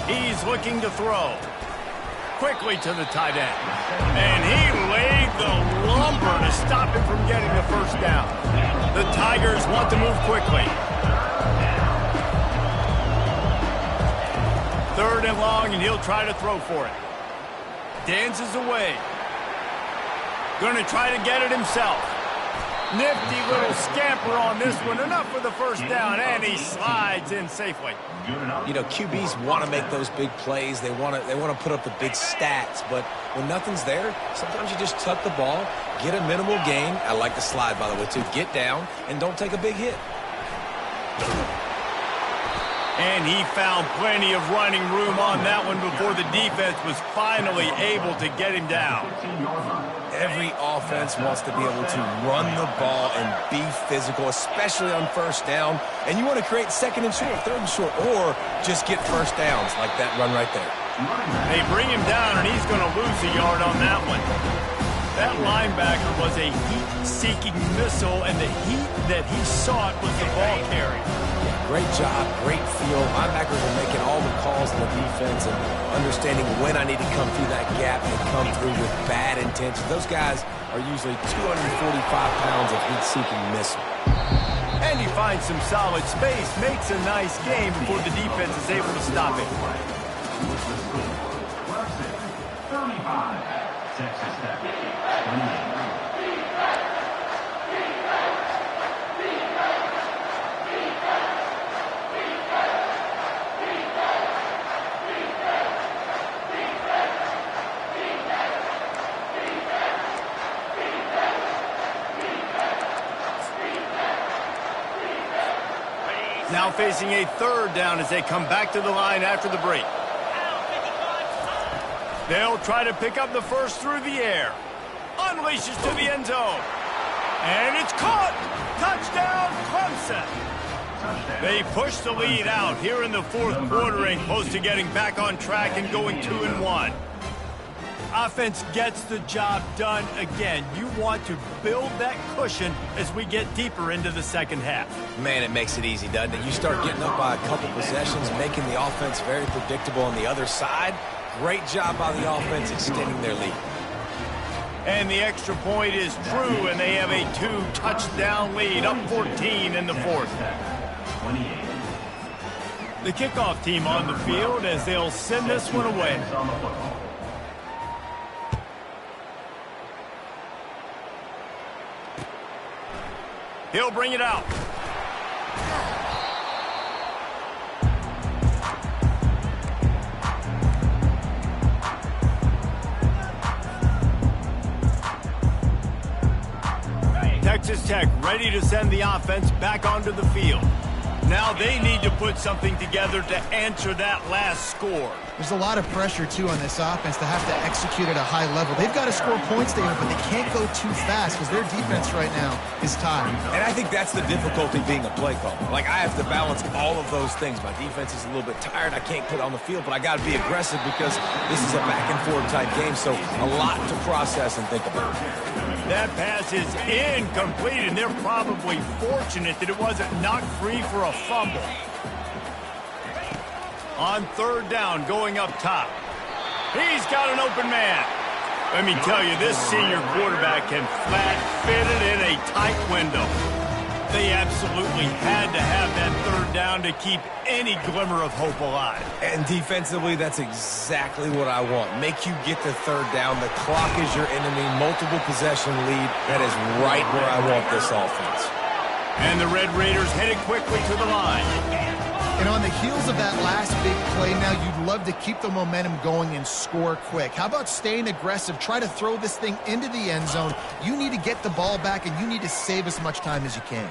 He's looking to throw. Quickly to the tight end. And he laid the lumber to stop him from getting the first down. The Tigers want to move quickly. 3rd and long, and he'll try to throw for it. Dances away. Going to try to get it himself. Nifty little scamper on this one. Enough for the first down, and he slides in safely. You know, QBs want to make those big plays. They want to put up the big stats. But when nothing's there, sometimes you just tuck the ball, get a minimal gain. I like the slide, by the way, too. Get down and don't take a big hit. And he found plenty of running room on that one before the defense was finally able to get him down. Every offense wants to be able to run the ball and be physical, especially on first down. And you want to create 2nd and short, 3rd and short, or just get first downs like that run right there. They bring him down, and he's going to lose a yard on that one. That linebacker was a heat-seeking missile, and the heat that he sought was the ball carry. Great job, great feel. Linebackers are making all the calls in the defense and understanding when I need to come through that gap and come through with bad intentions. Those guys are usually 245 pounds of heat-seeking missile. And he finds some solid space, makes a nice game before the defense is able to stop it. 35, Texas Tech. 28. Now facing a 3rd down as they come back to the line after the break. They'll try to pick up the first through the air. Unleashes to the end zone. And it's caught. Touchdown, Clemson. They push the lead out here in the 4th quarter and close to getting back on track and going 2-1. Offense gets the job done again. You want to build that cushion as we get deeper into the 2nd half. Man, it makes it easy, doesn't it? You start getting up by a couple possessions, making the offense very predictable on the other side. Great job by the offense extending their lead. And the extra point is true, and they have a 2-touchdown lead, up 14 in the 4th. 28. The kickoff team on the field as they'll send this one away. He'll bring it out. Texas Tech ready to send the offense back onto the field. Now they need to put something together to answer that last score. There's a lot of pressure, too, on this offense to have to execute at a high level. They've got to score points, David, but they can't go too fast because their defense right now is tired. And I think that's the difficulty being a play caller. Like, I have to balance all of those things. My defense is a little bit tired. I can't put it on the field, but I got to be aggressive because this is a back-and-forth type game, so a lot to process and think about. That pass is incomplete, and they're probably fortunate that it wasn't knocked free for a fumble. On 3rd down, going up top. He's got an open man. Let me tell you, this senior quarterback can flat fit it in a tight window. They absolutely had to have that 3rd down to keep any glimmer of hope alive. And defensively, that's exactly what I want. Make you get the 3rd down. The clock is your enemy. Multiple possession lead. That is right where I want this offense. And the Red Raiders headed quickly to the line. And on the heels of that last big play now, you'd love to keep the momentum going and score quick. How about staying aggressive? Try to throw this thing into the end zone. You need to get the ball back, and you need to save as much time as you can.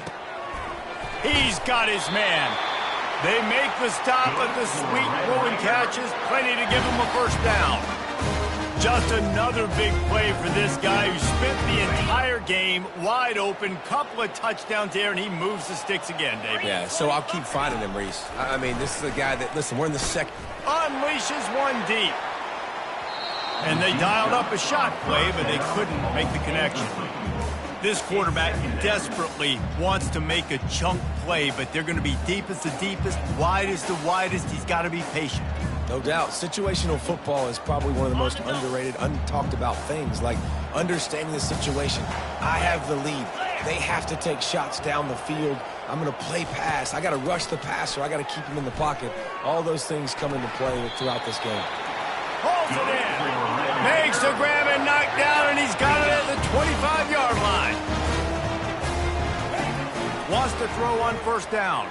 He's got his man. They make the stop at the sweet throwing catches. Plenty to give him a first down. Just another big play for this guy who spent the entire game wide open. Couple of touchdowns there, and he moves the sticks again, David. Yeah, so I'll keep finding him, Reese. I mean, this is a guy that, listen, we're in the 2nd. Unleashes one deep. And they dialed up a shot play, but they couldn't make the connection. This quarterback desperately wants to make a chunk play, but they're going to be deep as the deepest, wide as the widest. He's got to be patient. No doubt. Situational football is probably one of the most underrated, untalked about things, like understanding the situation. I have the lead. They have to take shots down the field. I'm going to play pass. I got to rush the passer. I got to keep him in the pocket. All those things come into play throughout this game. Holds it in. Makes the grab and knock down, and he's got it at the 25-yard line. Wants to throw on first down.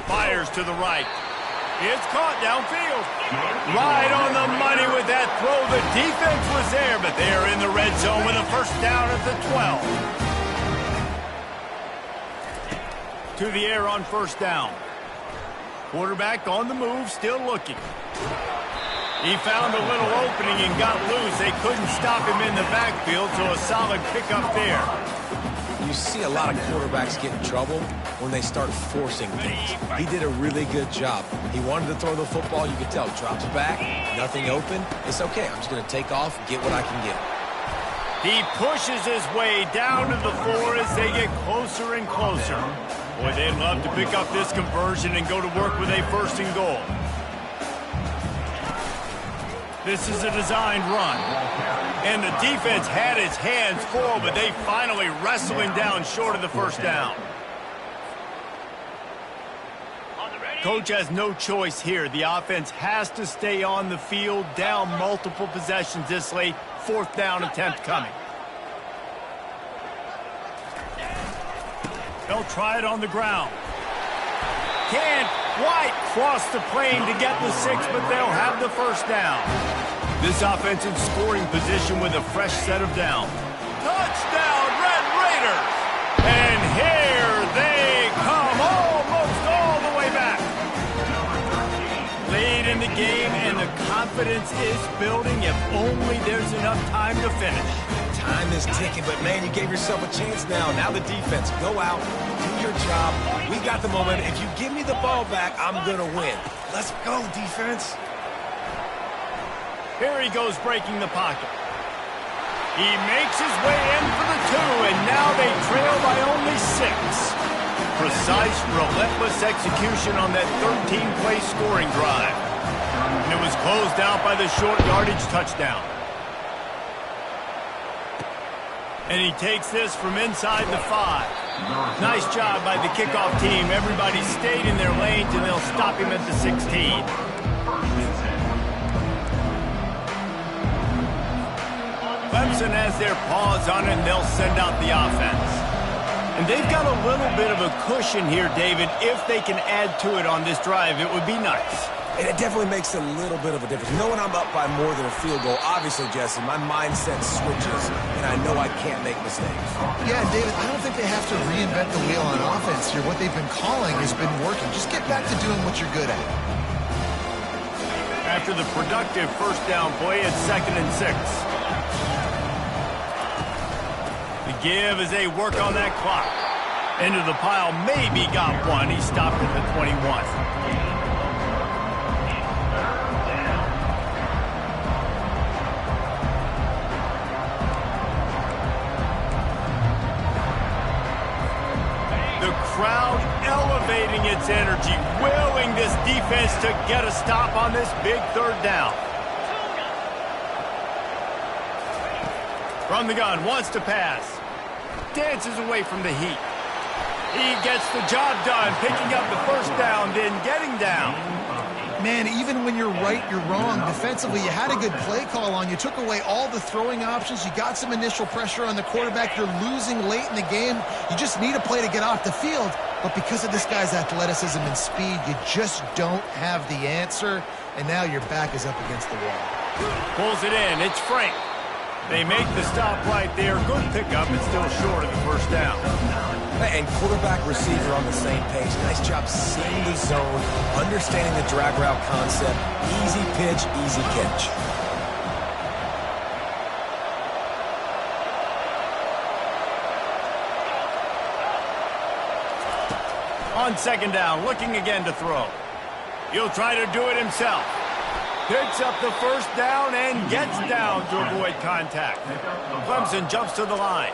Fires to the right. It's caught downfield. Right on the money with that throw. The defense was there, but they are in the red zone with a first down at the 12. To the air on first down. Quarterback on the move, still looking. He found a little opening and got loose. They couldn't stop him in the backfield, so a solid pickup there. You see a lot of quarterbacks get in trouble when they start forcing things. He did a really good job. He wanted to throw the football. You could tell. Drops back, nothing open. It's okay. I'm just going to take off, get what I can get. He pushes his way down to the floor as they get closer and closer. Boy, they'd love to pick up this conversion and go to work with a first and goal. This is a designed run. And the defense had its hands full, but they finally wrestle him down short of the first down. Coach has no choice here. The offense has to stay on the field, down multiple possessions this late. Fourth down attempt coming. They'll try it on the ground. Can't quite cross the plane to get the 6, but they'll have the first down. This offense in scoring position with a fresh set of downs. Touchdown, Red Raiders! And here they come, almost all the way back. Late in the game, and the confidence is building if only there's enough time to finish. Time is ticking, but man, you gave yourself a chance now. Now the defense, go out, do your job. We got the moment. If you give me the ball back, I'm going to win. Let's go, defense. Here he goes breaking the pocket. He makes his way in for the 2, and now they trail by only 6. Precise, relentless execution on that 13-play scoring drive. And it was closed out by the short yardage touchdown. And he takes this from inside the 5. Nice job by the kickoff team. Everybody stayed in their lanes, and they'll stop him at the 16. Clemson has their paws on it, and they'll send out the offense. And they've got a little bit of a cushion here, David. If they can add to it on this drive, it would be nice. And it definitely makes a little bit of a difference. Knowing I'm up by more than a field goal, obviously, Jesse, my mindset switches, and I know I can't make mistakes. Yeah, David, I don't think they have to reinvent the wheel on offense here. What they've been calling has been working. Just get back to doing what you're good at. After the productive first down play, it's 2nd and 6. The give as they work on that clock. Into the pile, maybe got one. He stopped at the 21. The crowd elevating its energy, willing this defense to get a stop on this big third down. From the gun, wants to pass. Dances away from the heat. He gets the job done, picking up the first down, then getting down. Man, even when you're right, you're wrong. Defensively, you had a good play call on. You took away all the throwing options. You got some initial pressure on the quarterback. You're losing late in the game. You just need a play to get off the field. But because of this guy's athleticism and speed, you just don't have the answer. And now your back is up against the wall. Pulls it in. It's Frank. They make the stop right there. Good pickup, but still short of the first down. And quarterback, receiver on the same page. Nice job seeing the zone, understanding the drag route concept. Easy pitch, easy catch. On 2nd down, looking again to throw. He'll try to do it himself. Picks up the first down and gets down to avoid contact. Clemson jumps to the line.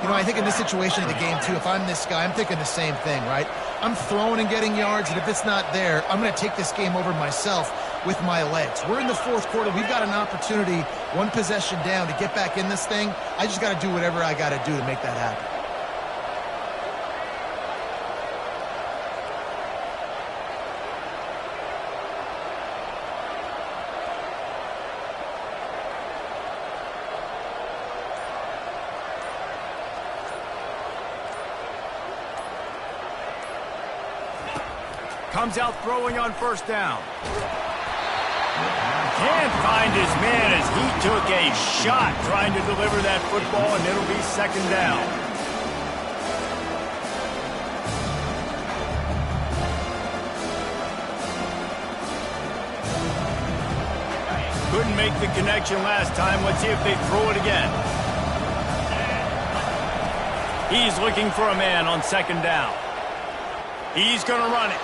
You know, I think in this situation of the game, too, if I'm this guy, I'm thinking the same thing, right? I'm throwing and getting yards, and if it's not there, I'm going to take this game over myself. with my legs. We're in the fourth quarter. We've got an opportunity, one possession down, to get back in this thing. I just got to do whatever I got to do to make that happen. Comes out throwing on first down. Can't find his man as he took a shot trying to deliver that football, and it'll be second down. Couldn't make the connection last time. Let's see if they throw it again. He's looking for a man on second down. He's going to run it.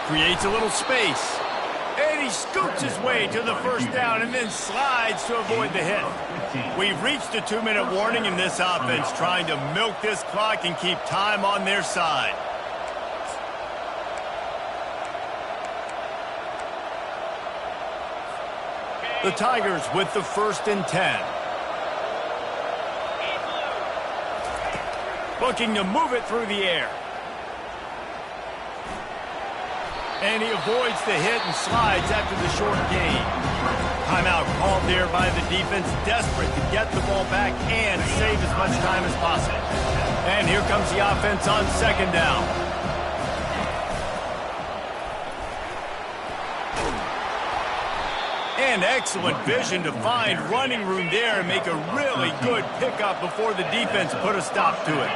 Creates a little space. And he scoops his way to the first down and then slides to avoid the hit. We've reached a 2-minute warning in this offense, trying to milk this clock and keep time on their side. The Tigers with the 1st and 10. Looking to move it through the air. And he avoids the hit and slides after the short gain. Timeout called there by the defense, desperate to get the ball back and save as much time as possible. And here comes the offense on second down. And excellent vision to find running room there and make a really good pickup before the defense put a stop to it.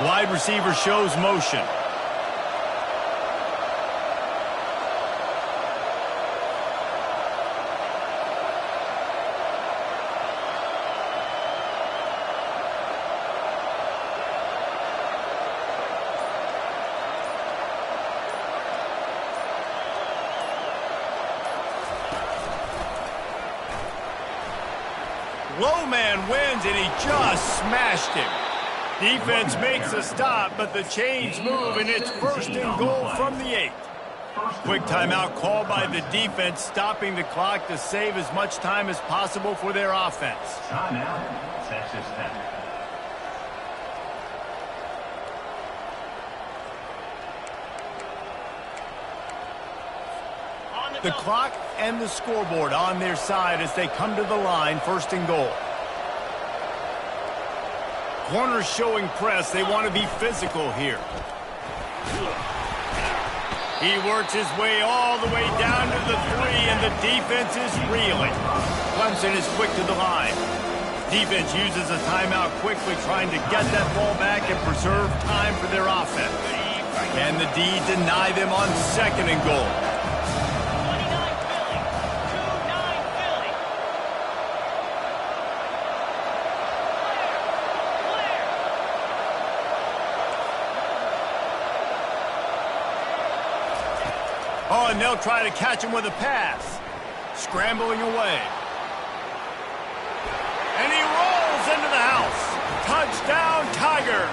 Wide receiver shows motion. Low man wins, and he just smashed him. Defense makes a stop, but the chains move, and it's 1st and goal from the 8. Quick timeout called by the defense, stopping the clock to save as much time as possible for their offense. Timeout, Texas Tech. The clock and the scoreboard on their side as they come to the line, 1st and goal. Corners showing press. They want to be physical here. He works his way all the way down to the 3, and the defense is reeling. Clemson is quick to the line. Defense uses a timeout quickly, trying to get that ball back and preserve time for their offense. Can the D deny them on 2nd and goal? Oh, and they'll try to catch him with a pass. Scrambling away. And he rolls into the house. Touchdown, Tigers.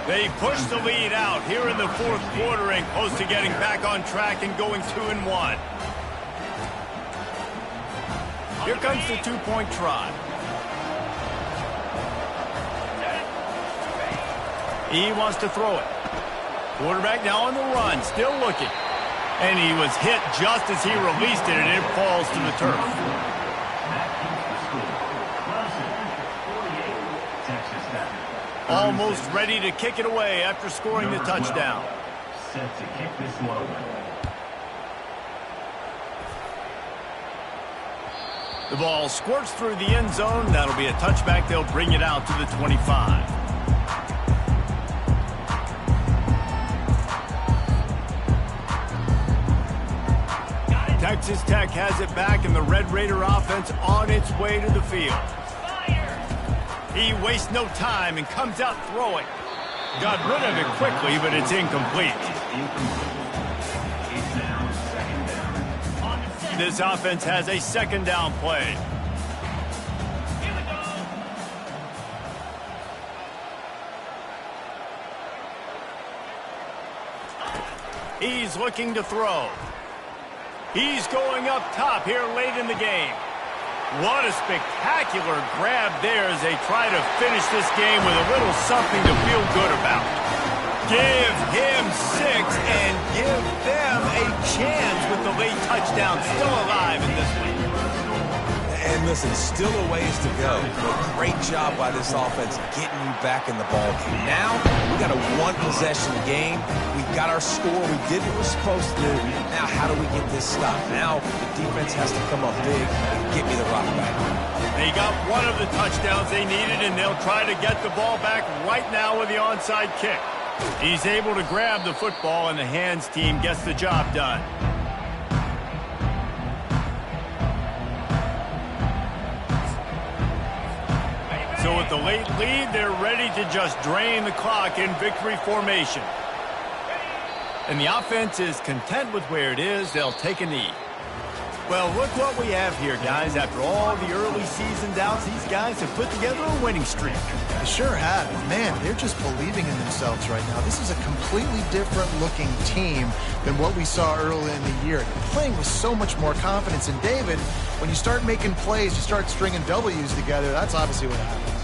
They push the lead out here in the 4th quarter and close to getting back on track and going 2-1. Here comes the 2-point try. He wants to throw it. Quarterback now on the run, still looking. And he was hit just as he released it, and it falls to the turf. Almost ready to kick it away after scoring the touchdown. Set to kick this one away. The ball squirts through the end zone. That'll be a touchback. They'll bring it out to the 25. Texas Tech has it back, and the Red Raider offense on its way to the field. He wastes no time and comes out throwing. Got rid of it quickly, but it's incomplete. This offense has a 2nd down play. He's looking to throw. He's going up top here late in the game. What a spectacular grab there as they try to finish this game with a little something to feel good about. Give him 6 and give them a chance with the late touchdown still alive in this one. And listen, still a ways to go, but great job by this offense getting you back in the ball game. Now, we got a one-possession game. We got our score. We did what we're supposed to do. Now, how do we get this stopped? Now, the defense has to come up big and get me the rock back. They got one of the touchdowns they needed, and they'll try to get the ball back right now with the onside kick. He's able to grab the football, and the hands team gets the job done. So with the late lead, they're ready to just drain the clock in victory formation. And the offense is content with where it is. They'll take a knee. Well, look what we have here, guys. After all the early season doubts, these guys have put together a winning streak. They sure have. Man, they're just believing in themselves right now. This is a completely different looking team than what we saw early in the year. They're playing with so much more confidence. And David, when you start making plays, you start stringing W's together, that's obviously what happens.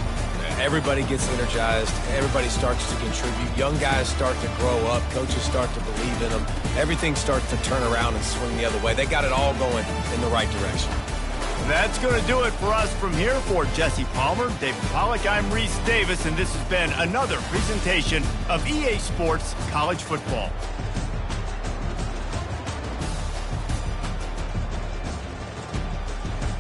Everybody gets energized. Everybody starts to contribute. Young guys start to grow up. Coaches start to believe in them. Everything starts to turn around and swing the other way. They got it all going in the right direction. That's going to do it for us from here. For Jesse Palmer, David Pollack, I'm Reese Davis, and this has been another presentation of EA Sports College Football.